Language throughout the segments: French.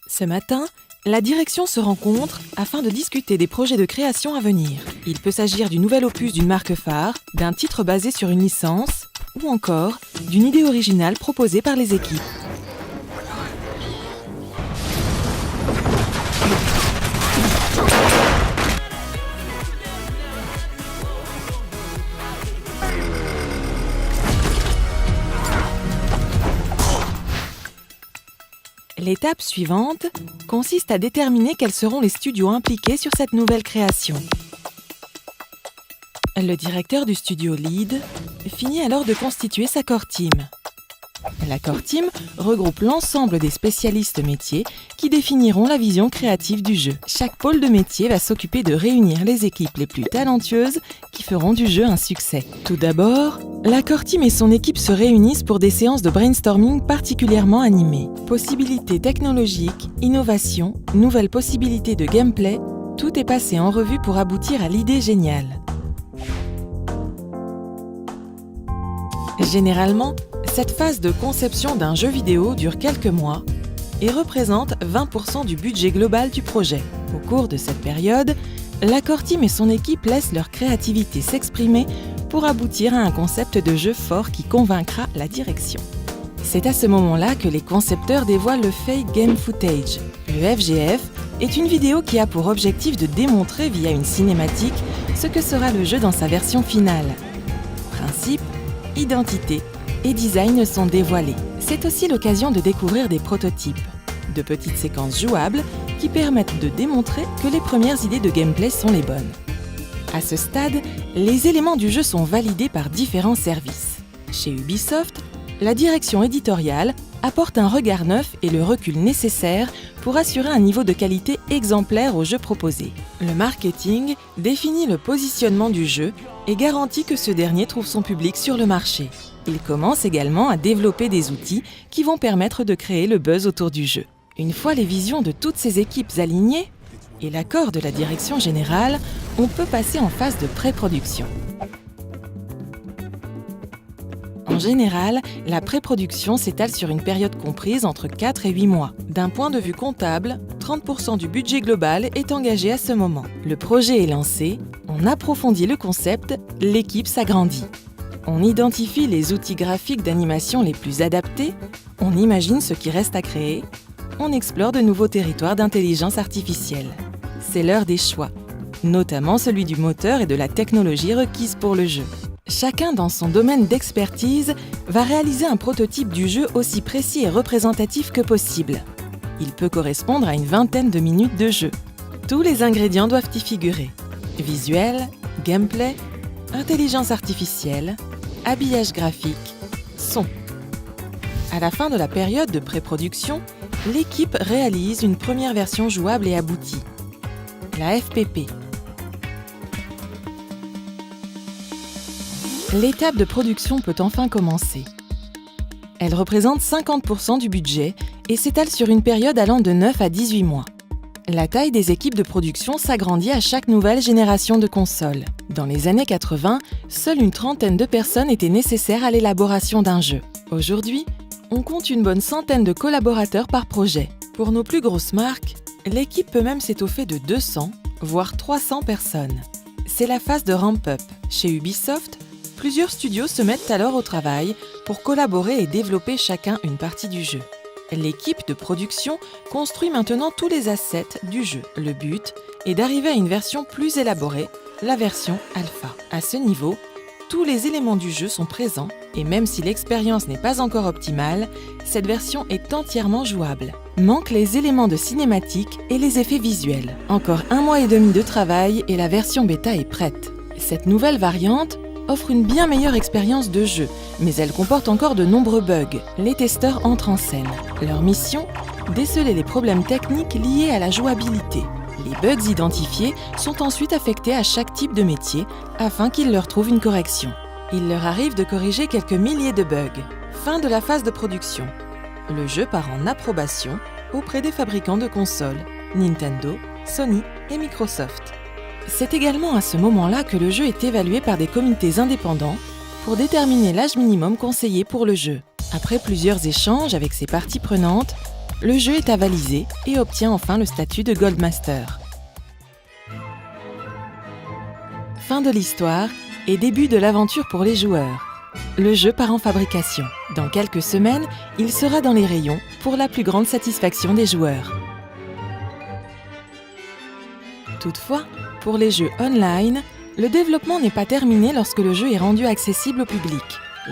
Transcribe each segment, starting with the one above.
Ce matin, la direction se rencontre afin de discuter des projets de création à venir. Il peut s'agir du nouvel opus d'une marque phare, d'un titre basé sur une licence, ou encore d'une idée originale proposée par les équipes. L'étape suivante consiste à déterminer quels seront les studios impliqués sur cette nouvelle création. Le directeur du studio lead finit alors de constituer sa core team. La core team regroupe l'ensemble des spécialistes métiers qui définiront la vision créative du jeu. Chaque pôle de métier va s'occuper de réunir les équipes les plus talentueuses qui feront du jeu un succès. Tout d'abord, la core team et son équipe se réunissent pour des séances de brainstorming particulièrement animées. Possibilités technologiques, innovations, nouvelles possibilités de gameplay, tout est passé en revue pour aboutir à l'idée géniale. Généralement, cette phase de conception d'un jeu vidéo dure quelques mois et représente 20% du budget global du projet. Au cours de cette période, la core team et son équipe laissent leur créativité s'exprimer pour aboutir à un concept de jeu fort qui convaincra la direction. C'est à ce moment-là que les concepteurs dévoilent le Fake Game Footage. Le FGF est une vidéo qui a pour objectif de démontrer via une cinématique ce que sera le jeu dans sa version finale. Principe, identité et design sont dévoilés. C'est aussi l'occasion de découvrir des prototypes, de petites séquences jouables qui permettent de démontrer que les premières idées de gameplay sont les bonnes. À ce stade, les éléments du jeu sont validés par différents services. Chez Ubisoft, la direction éditoriale apporte un regard neuf et le recul nécessaire pour assurer un niveau de qualité exemplaire au jeu proposé. Le marketing définit le positionnement du jeu et garantit que ce dernier trouve son public sur le marché. Il commence également à développer des outils qui vont permettre de créer le buzz autour du jeu. Une fois les visions de toutes ces équipes alignées et l'accord de la direction générale, on peut passer en phase de pré-production. En général, la pré-production s'étale sur une période comprise entre 4 et 8 mois. D'un point de vue comptable, 30% du budget global est engagé à ce moment. Le projet est lancé, on approfondit le concept, l'équipe s'agrandit. On identifie les outils graphiques d'animation les plus adaptés, on imagine ce qui reste à créer, on explore de nouveaux territoires d'intelligence artificielle. C'est l'heure des choix, notamment celui du moteur et de la technologie requise pour le jeu. Chacun dans son domaine d'expertise va réaliser un prototype du jeu aussi précis et représentatif que possible. Il peut correspondre à une vingtaine de minutes de jeu. Tous les ingrédients doivent y figurer. Visuel, gameplay, intelligence artificielle, habillage graphique, son. À la fin de la période de pré-production, l'équipe réalise une première version jouable et aboutie, la FPP. L'étape de production peut enfin commencer. Elle représente 50% du budget et s'étale sur une période allant de 9 à 18 mois. La taille des équipes de production s'agrandit à chaque nouvelle génération de consoles. Dans les années 80, seule une trentaine de personnes étaient nécessaires à l'élaboration d'un jeu. Aujourd'hui, on compte une bonne centaine de collaborateurs par projet. Pour nos plus grosses marques, l'équipe peut même s'étoffer de 200, voire 300 personnes. C'est la phase de ramp-up. Chez Ubisoft, plusieurs studios se mettent alors au travail pour collaborer et développer chacun une partie du jeu. L'équipe de production construit maintenant tous les assets du jeu. Le but est d'arriver à une version plus élaborée, la version alpha. À ce niveau, tous les éléments du jeu sont présents et même si l'expérience n'est pas encore optimale, cette version est entièrement jouable. Manquent les éléments de cinématique et les effets visuels. Encore 1 mois et demi de travail et la version bêta est prête. Cette nouvelle variante offre une bien meilleure expérience de jeu, mais elle comporte encore de nombreux bugs. Les testeurs entrent en scène. Leur mission ? Déceler les problèmes techniques liés à la jouabilité. Les bugs identifiés sont ensuite affectés à chaque type de métier afin qu'ils leur trouvent une correction. Il leur arrive de corriger quelques milliers de bugs. Fin de la phase de production. Le jeu part en approbation auprès des fabricants de consoles, Nintendo, Sony et Microsoft. C'est également à ce moment-là que le jeu est évalué par des comités indépendants pour déterminer l'âge minimum conseillé pour le jeu. Après plusieurs échanges avec ses parties prenantes, le jeu est avalisé et obtient enfin le statut de Gold Master. Fin de l'histoire et début de l'aventure pour les joueurs. Le jeu part en fabrication. Dans quelques semaines, il sera dans les rayons pour la plus grande satisfaction des joueurs. Toutefois, pour les jeux online, le développement n'est pas terminé lorsque le jeu est rendu accessible au public.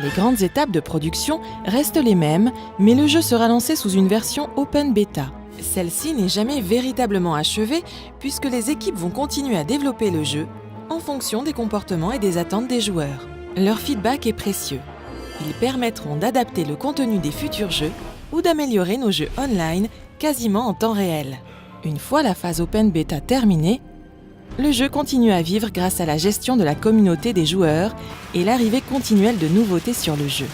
Les grandes étapes de production restent les mêmes, mais le jeu sera lancé sous une version open beta. Celle-ci n'est jamais véritablement achevée puisque les équipes vont continuer à développer le jeu en fonction des comportements et des attentes des joueurs. Leur feedback est précieux. Ils permettront d'adapter le contenu des futurs jeux ou d'améliorer nos jeux online quasiment en temps réel. Une fois la phase open beta terminée, le jeu continue à vivre grâce à la gestion de la communauté des joueurs et l'arrivée continuelle de nouveautés sur le jeu.